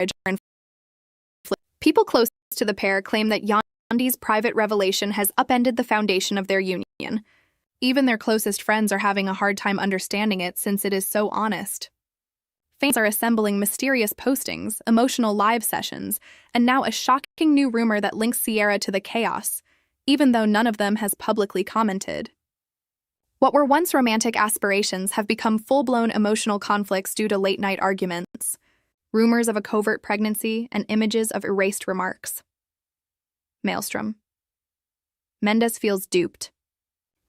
are People close to the pair claim that Yandy's private revelation has upended the foundation of their union. Even their closest friends are having a hard time understanding it since it is so honest. Fans are assembling mysterious postings, emotional live sessions, and now a shocking new rumor that links Sierra to the chaos, even though none of them has publicly commented. What were once romantic aspirations have become full-blown emotional conflicts due to late-night arguments, rumors of a covert pregnancy, and images of erased remarks. Maelstrom. Mendes feels duped,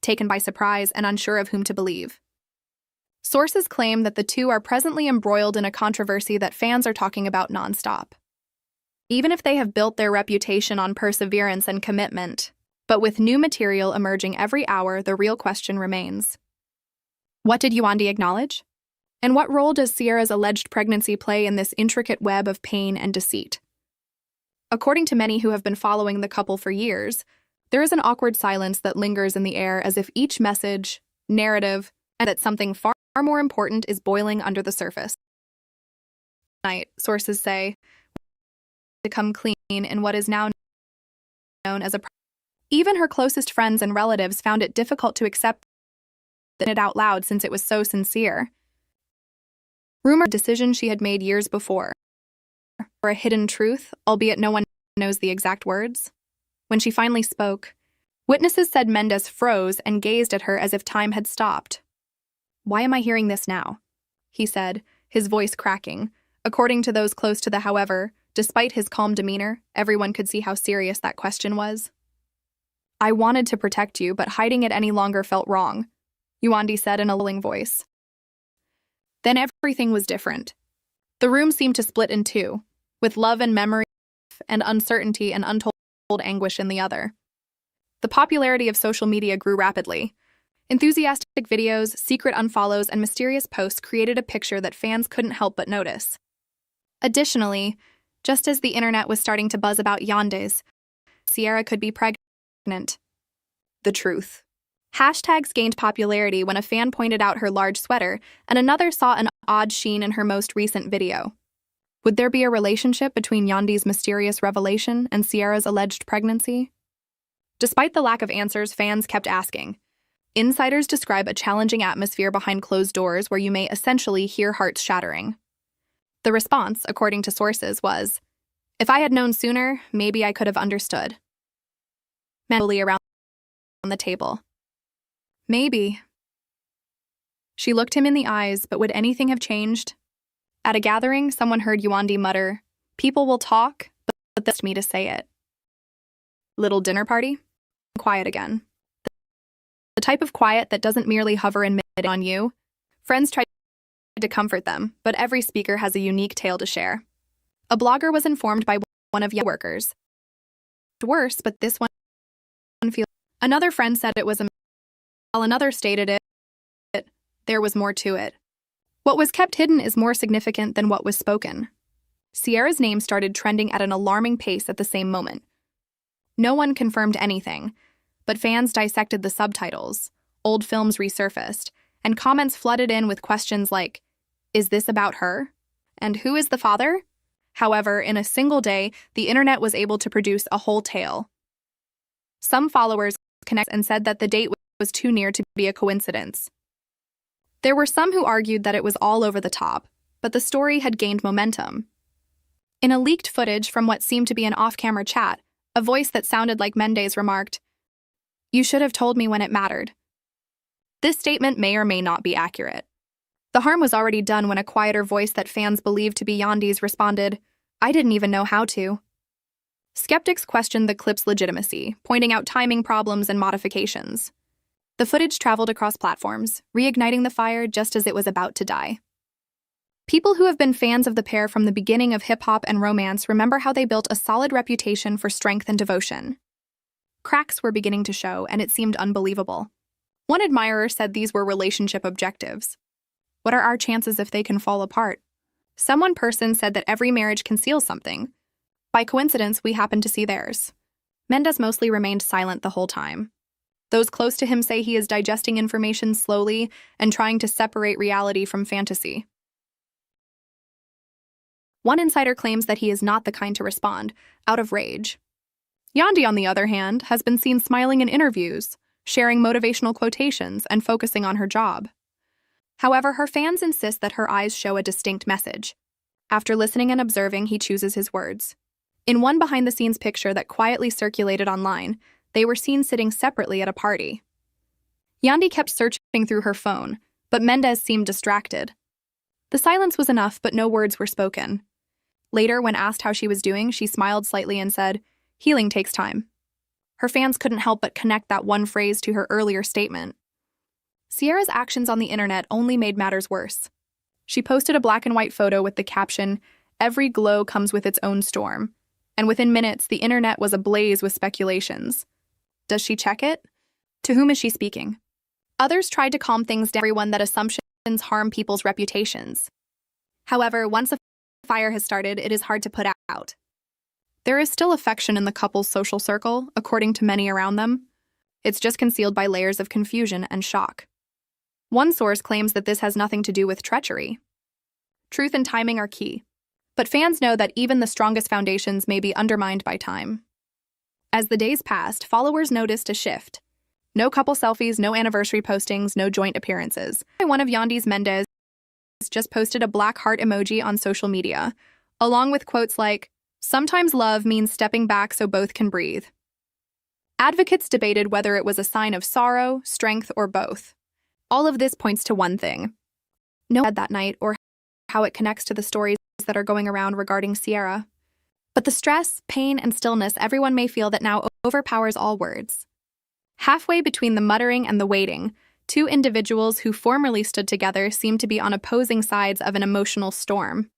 taken by surprise and unsure of whom to believe. Sources claim that the two are presently embroiled in a controversy that fans are talking about nonstop. Even if they have built their reputation on perseverance and commitment, but with new material emerging every hour, the real question remains. What did Yandy acknowledge? And what role does Sierra's alleged pregnancy play in this intricate web of pain and deceit? According to many who have been following the couple for years, there is an awkward silence that lingers in the air as if each message, narrative, and that something far more important is boiling under the surface. Tonight, sources say, to come clean in what is now known as a. Even her closest friends and relatives found it difficult to accept it out loud since it was so sincere. Rumored decision she had made years before. For a hidden truth, albeit no one knows the exact words. When she finally spoke, witnesses said Mendes froze and gazed at her as if time had stopped. "Why am I hearing this now?" he said, his voice cracking. According to those close to the however, despite his calm demeanor, everyone could see how serious that question was. "I wanted to protect you, but hiding it any longer felt wrong," Yandy said in a lulling voice. Then everything was different. The room seemed to split in two, with love and memory and uncertainty and untold anguish in the other. The popularity of social media grew rapidly. Enthusiastic videos, secret unfollows, and mysterious posts created a picture that fans couldn't help but notice. Additionally, just as the internet was starting to buzz about Yandy's, Sierra could be pregnant. The truth. Hashtags gained popularity when a fan pointed out her large sweater and another saw an odd sheen in her most recent video. Would there be a relationship between Yandy's mysterious revelation and Sierra's alleged pregnancy? Despite the lack of answers, fans kept asking. Insiders describe a challenging atmosphere behind closed doors where you may essentially hear hearts shattering. The response, according to sources, was, "If I had known sooner, maybe I could have understood." Mentally around the table. Maybe. She looked him in the eyes, but would anything have changed? At a gathering, someone heard Yandy mutter, "People will talk, but that's me to say it." Little dinner party? Quiet again. The type of quiet that doesn't merely hover and mid on you. Friends tried to comfort them, but every speaker has a unique tale to share. A blogger was informed by one of your workers. Worse, but this one feels. Another friend said it was a while another stated it. There was more to it. What was kept hidden is more significant than what was spoken. Sierra's name started trending at an alarming pace at the same moment. No one confirmed anything, but fans dissected the subtitles, old films resurfaced, and comments flooded in with questions like, "Is this about her? And who is the father?" However, in a single day, the internet was able to produce a whole tale. Some followers connected and said that the date was too near to be a coincidence. There were some who argued that it was all over the top, but the story had gained momentum. In a leaked footage from what seemed to be an off-camera chat, a voice that sounded like Mendes remarked, "You should have told me when it mattered." This statement may or may not be accurate. The harm was already done when a quieter voice that fans believed to be Yandy's responded, "I didn't even know how to." Skeptics questioned the clip's legitimacy, pointing out timing problems and modifications. The footage traveled across platforms, reigniting the fire just as it was about to die. People who have been fans of the pair from the beginning of hip-hop and romance remember how they built a solid reputation for strength and devotion. Cracks were beginning to show, and it seemed unbelievable. One admirer said these were relationship objectives. What are our chances if they can fall apart? One person said that every marriage conceals something. By coincidence, we happened to see theirs. Mendes mostly remained silent the whole time. Those close to him say he is digesting information slowly and trying to separate reality from fantasy. One insider claims that he is not the kind to respond, out of rage. Yandy, on the other hand, has been seen smiling in interviews, sharing motivational quotations, and focusing on her job. However, her fans insist that her eyes show a distinct message. After listening and observing, he chooses his words. In one behind-the-scenes picture that quietly circulated online, they were seen sitting separately at a party. Yandy kept searching through her phone, but Mendeecees seemed distracted. The silence was enough, but no words were spoken. Later, when asked how she was doing, she smiled slightly and said, "Healing takes time." Her fans couldn't help but connect that one phrase to her earlier statement. Sierra's actions on the internet only made matters worse. She posted a black and white photo with the caption, "Every glow comes with its own storm," and within minutes, the internet was ablaze with speculations. Does she check it? To whom is she speaking? Others tried to calm things down, everyone, that assumptions harm people's reputations. However, once a fire has started, it is hard to put out. There is still affection in the couple's social circle, according to many around them. It's just concealed by layers of confusion and shock. One source claims that this has nothing to do with treachery. Truth and timing are key, but fans know that even the strongest foundations may be undermined by time. As the days passed, followers noticed a shift. No couple selfies, no anniversary postings, no joint appearances. One of Yandy's Mendeecees just posted a black heart emoji on social media, along with quotes like, "Sometimes love means stepping back so both can breathe." Advocates debated whether it was a sign of sorrow, strength, or both. All of this points to one thing. No one said that night or how it connects to the stories that are going around regarding Sierra. But the stress, pain, and stillness everyone may feel that now overpowers all words. Halfway between the muttering and the waiting, two individuals who formerly stood together seem to be on opposing sides of an emotional storm.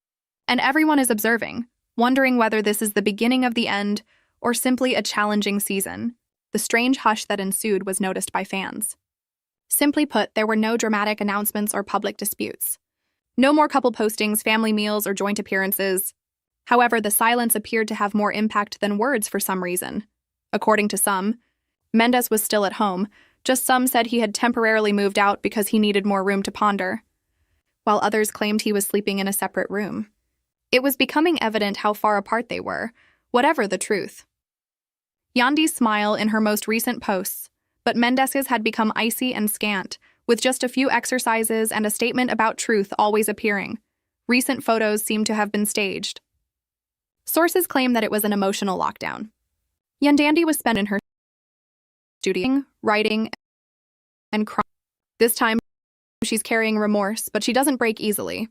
And everyone is observing, wondering whether this is the beginning of the end or simply a challenging season. The strange hush that ensued was noticed by fans. Simply put, there were no dramatic announcements or public disputes. No more couple postings, family meals, or joint appearances. However, the silence appeared to have more impact than words for some reason. According to some, Mendeecees was still at home, just some said he had temporarily moved out because he needed more room to ponder, while others claimed he was sleeping in a separate room. It was becoming evident how far apart they were, whatever the truth. Yandy's smile in her most recent posts, but Mendeecees had become icy and scant, with just a few exercises and a statement about truth always appearing. Recent photos seemed to have been staged. Sources claim that it was an emotional lockdown. Yandy was spent in her studio, writing, and crying. This time, she's carrying remorse, but she doesn't break easily.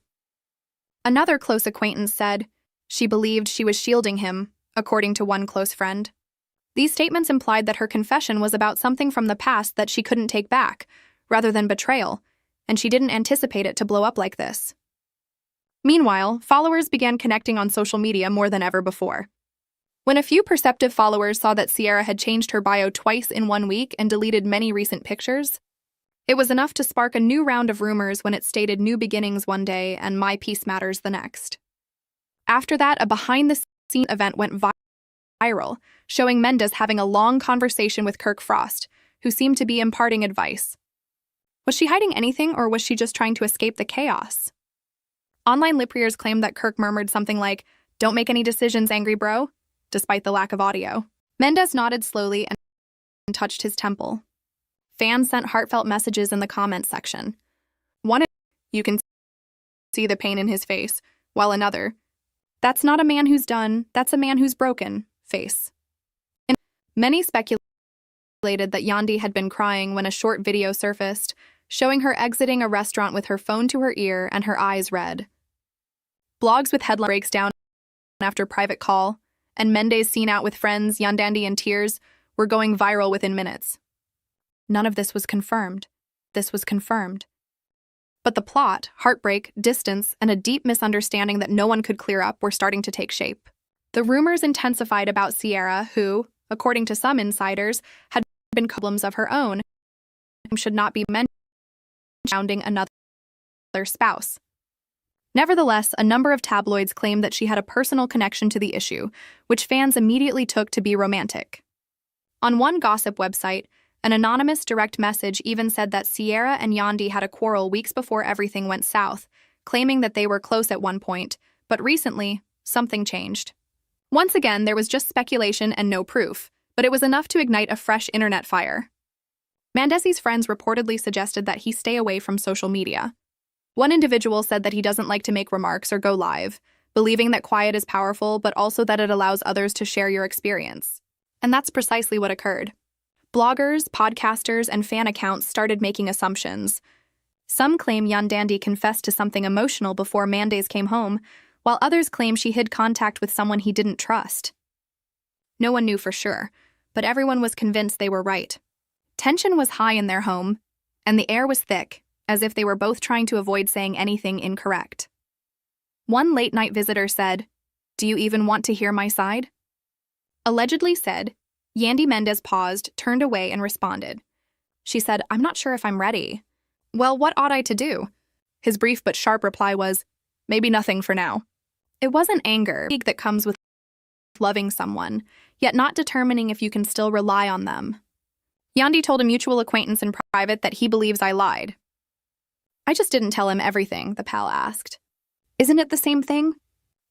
Another close acquaintance said she believed she was shielding him, according to one close friend. These statements implied that her confession was about something from the past that she couldn't take back, rather than betrayal, and she didn't anticipate it to blow up like this. Meanwhile, followers began connecting on social media more than ever before. When a few perceptive followers saw that Sierra had changed her bio twice in 1 week and deleted many recent pictures, it was enough to spark a new round of rumors when it stated new beginnings one day and my peace matters the next. After that, a behind-the-scenes event went viral, showing Mendeecees having a long conversation with Kirk Frost, who seemed to be imparting advice. Was she hiding anything, or was she just trying to escape the chaos? Online lip readers claimed that Kirk murmured something like, "Don't make any decisions, angry bro," despite the lack of audio. Mendeecees nodded slowly and touched his temple. Fans sent heartfelt messages in the comments section. One, "You can see the pain in his face," while another, "That's not a man who's done, that's a man who's broken," face. And many speculated that Yandy had been crying when a short video surfaced, showing her exiting a restaurant with her phone to her ear and her eyes red. Blogs with headline breaks down after private call, and Mendeecees seen out with friends, Yandy in tears, were going viral within minutes. None of this was confirmed. This was confirmed. But the plot, heartbreak, distance, and a deep misunderstanding that no one could clear up were starting to take shape. The rumors intensified about Sierra, who, according to some insiders, had been problems of her own, should not be mentioned surrounding another spouse. Nevertheless, a number of tabloids claimed that she had a personal connection to the issue, which fans immediately took to be romantic. On one gossip website, an anonymous direct message even said that Sierra and Yandy had a quarrel weeks before everything went south, claiming that they were close at one point, But recently, something changed. Once again, there was just speculation and no proof, but it was enough to ignite a fresh internet fire. Mendeecees' friends reportedly suggested that he stay away from social media. One individual said that he doesn't like to make remarks or go live, believing that quiet is powerful, but also that it allows others to share your experience. And that's precisely what occurred. Bloggers, podcasters, and fan accounts started making assumptions. Some claim Yandy confessed to something emotional before Mendeecees came home, while others claim she hid contact with someone he didn't trust. No one knew for sure, but everyone was convinced they were right. Tension was high in their home, and the air was thick, as if they were both trying to avoid saying anything incorrect. One late-night visitor said, "Do you even want to hear my side?" Allegedly said, Yandy Mendeecees paused, turned away, and responded. She said, "I'm not sure if I'm ready." "Well, what ought I to do?" His brief but sharp reply was, "Maybe nothing for now." It wasn't anger that comes with loving someone, yet not determining if you can still rely on them. Yandy told a mutual acquaintance in private that he believes I lied. "I just didn't tell him everything," the pal asked. "Isn't it the same thing?"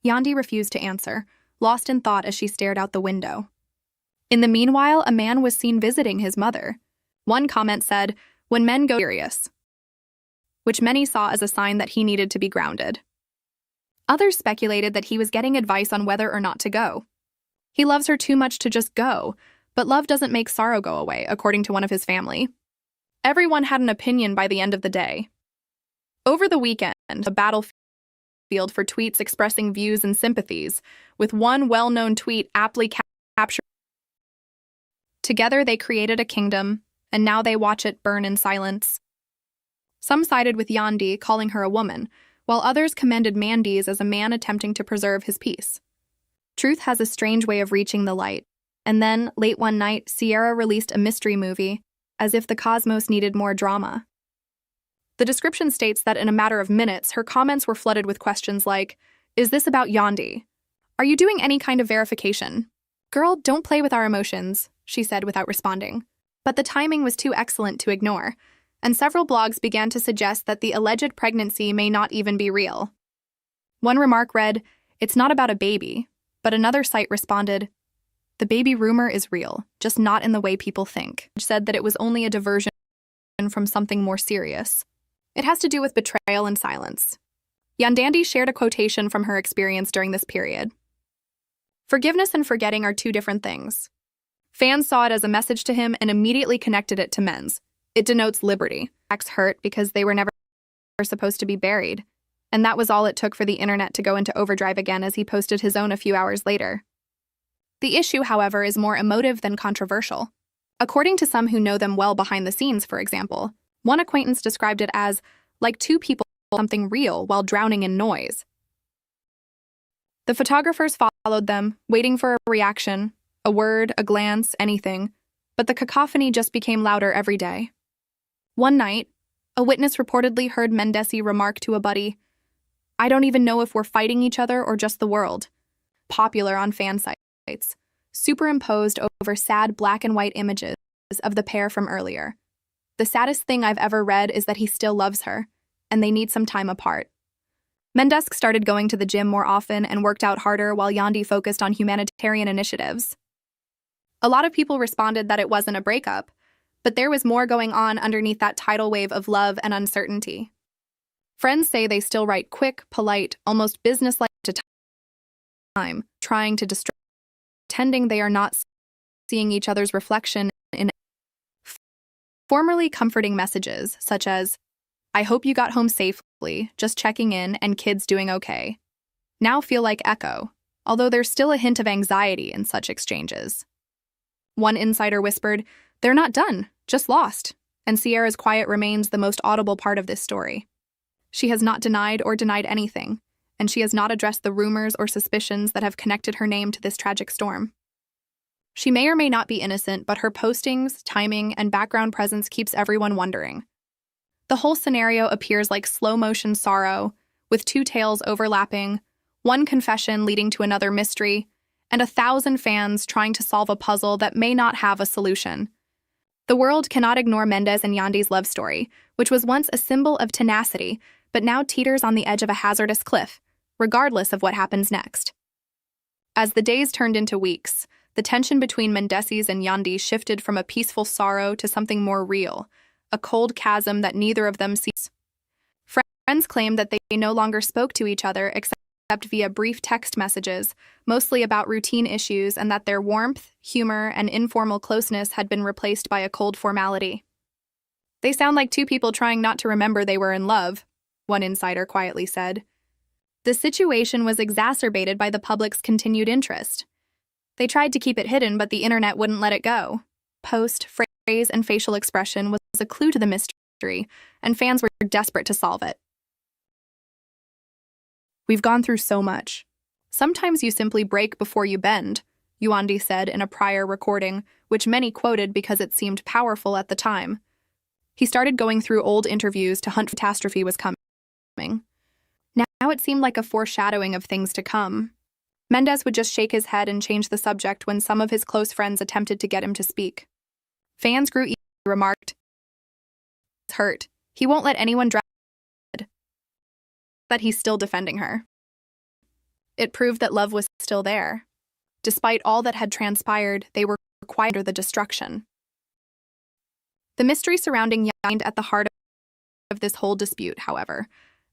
Yandy refused to answer, lost in thought as she stared out the window. In the meanwhile, a man was seen visiting his mother. One comment said, "When men go serious," which many saw as a sign that he needed to be grounded. Others speculated that he was getting advice on whether or not to go. He loves her too much to just go, but love doesn't make sorrow go away, according to one of his family. Everyone had an opinion by the end of the day. Over the weekend, a battlefield for tweets expressing views and sympathies, with one well-known tweet aptly captured. Together they created a kingdom, and now they watch it burn in silence. Some sided with Yandy, calling her a woman, while others commended Mendeecees as a man attempting to preserve his peace. Truth has a strange way of reaching the light, and then, late one night, Sierra released a mystery movie, as if the cosmos needed more drama. The description states that in a matter of minutes, her comments were flooded with questions like, "Is this about Yandy? Are you doing any kind of verification? Girl, don't play with our emotions," she said without responding. But the timing was too excellent to ignore, and several blogs began to suggest that the alleged pregnancy may not even be real. One remark read, "It's not about a baby," but another site responded, "The baby rumor is real, just not in the way people think," which said that it was only a diversion from something more serious. It has to do with betrayal and silence. Yandy shared a quotation from her experience during this period. "Forgiveness and forgetting are two different things." Fans saw it as a message to him and immediately connected it to men's. It denotes liberty. Acts hurt because they were never supposed to be buried. And that was all it took for the internet to go into overdrive again as he posted his own a few hours later. The issue, however, is more emotive than controversial. According to some who know them well behind the scenes, for example, one acquaintance described it as like two people something real while drowning in noise. The photographers followed them, waiting for a reaction, a word, a glance, anything, but the cacophony just became louder every day. One night, a witness reportedly heard Mendeecees remark to a buddy, "I don't even know if we're fighting each other or just the world." Popular on fan sites, superimposed over sad black and white images of the pair from earlier. "The saddest thing I've ever read is that he still loves her, and they need some time apart." Mendeecees started going to the gym more often and worked out harder while Yandy focused on humanitarian initiatives. A lot of people responded that it wasn't a breakup, but there was more going on underneath that tidal wave of love and uncertainty. Friends say they still write quick, polite, almost businesslike to time, trying to distract, pretending they are not seeing each other's reflection in formerly comforting messages, such as, "I hope you got home safely, just checking in, and kids doing okay," now feel like echo, although there's still a hint of anxiety in such exchanges. One insider whispered, "They're not done, just lost," and Sierra's quiet remains the most audible part of this story. She has not denied anything, and she has not addressed the rumors or suspicions that have connected her name to this tragic storm. She may or may not be innocent, but her postings, timing, and background presence keeps everyone wondering. The whole scenario appears like slow-motion sorrow, with two tales overlapping, one confession leading to another mystery, and 1,000 fans trying to solve a puzzle that may not have a solution. The world cannot ignore Mendeecees and Yandy's love story, which was once a symbol of tenacity, but now teeters on the edge of a hazardous cliff, regardless of what happens next. As the days turned into weeks, the tension between Mendeecees and Yandy shifted from a peaceful sorrow to something more real, a cold chasm that neither of them sees. Friends claimed that they no longer spoke to each other except via brief text messages, mostly about routine issues, and that their warmth, humor, and informal closeness had been replaced by a cold formality. "They sound like two people trying not to remember they were in love," one insider quietly said. The situation was exacerbated by the public's continued interest. They tried to keep it hidden, but the internet wouldn't let it go. Post, phrase, and facial expression was a clue to the mystery, and fans were desperate to solve it. "We've gone through so much. Sometimes you simply break before you bend," Yandy said in a prior recording, which many quoted because it seemed powerful at the time. He started going through old interviews to hunt for catastrophe was coming. Now it seemed like a foreshadowing of things to come. Mendeecees would just shake his head and change the subject when some of his close friends attempted to get him to speak. Fans grew eager, remarked, "He's hurt. He won't let anyone drag," but he's still defending her. It proved that love was still there. Despite all that had transpired, they were quiet under the destruction. The mystery surrounding Yandy at the heart of this whole dispute, however,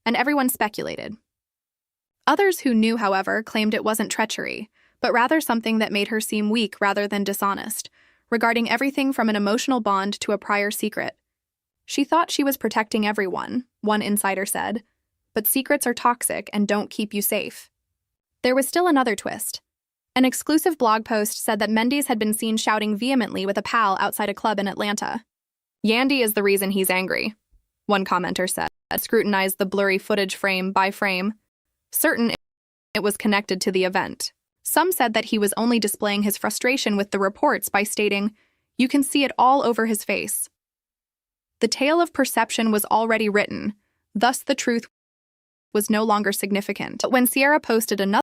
and everyone speculated. Others who knew, however, claimed it wasn't treachery, but rather something that made her seem weak rather than dishonest, regarding everything from an emotional bond to a prior secret. "She thought she was protecting everyone," one insider said, "but secrets are toxic and don't keep you safe." There was still another twist. An exclusive blog post said that Mendeecees had been seen shouting vehemently with a pal outside a club in Atlanta. "Yandy is the reason he's angry," one commenter said, scrutinized the blurry footage frame by frame, certain it was connected to the event. Some said that he was only displaying his frustration with the reports by stating, "You can see it all over his face." The tale of perception was already written, thus the truth was no longer significant. But when Sierra posted another